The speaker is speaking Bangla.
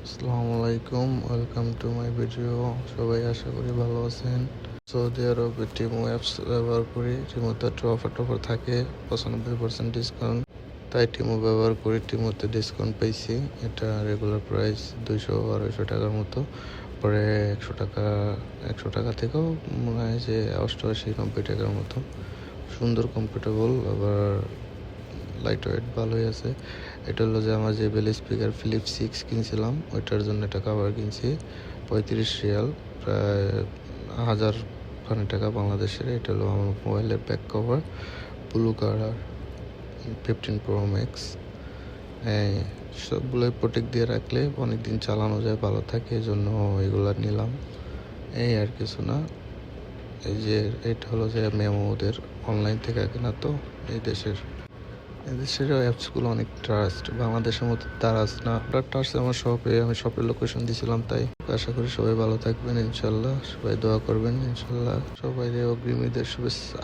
আসসালামু আলাইকুম, ওয়েলকাম টু মাই ভিডিও। সবাই আশা করি ভালো আছেন। সৌদি আরবে টিমো অ্যাপস ব্যবহার করি। টিমোতে একটু অফার থাকে, 95% ডিসকাউন্ট। তাই টিমো ব্যবহার করি। টিমোতে ডিসকাউন্ট পেয়েছি। এটা রেগুলার প্রাইস 200-250 টাকার মতো। পরে 100 টাকা থেকেও মনে হয় যে 88-90 টাকার মতো। সুন্দর, কমফোর্টেবল, আবার লাইট ওয়েট ভালোই আছে। এটা হলো যে আমার যে বেল স্পিকার ফিলিপস 6 কিনছিলাম, ওইটার জন্য এটা কভার কিনছি 35 রিয়াল, প্রায় 1000 টাকা বাংলাদেশের। এটা হলো আমার মোবাইলের back cover, blue colour, 15 Pro Max। হ্যাঁ, সবগুলোই প্রোটেক্ট দিয়ে রাখলে অনেক দিন চালানো যায়, ভালো থাকে, এই জন্য এগুলো নিলাম। এই আর কিছু না। এই যে এটা হলো যে মেমো, ওদের অনলাইন থেকে কেনা, তো এদেশের অ্যাপসগুলো অনেক ট্রাস্ট, বাংলাদেশের মতো ট্রাস্ট না। ট্রাস্ট আমার আমি শপের লোকেশন দিয়েছিলাম। তাই আশা করি সবাই ভালো থাকবেন ইনশাল্লাহ, সবাই দোয়া করবেন ইনশাল্লাহ। সবাই অগ্রিম ঈদের শুভেচ্ছা।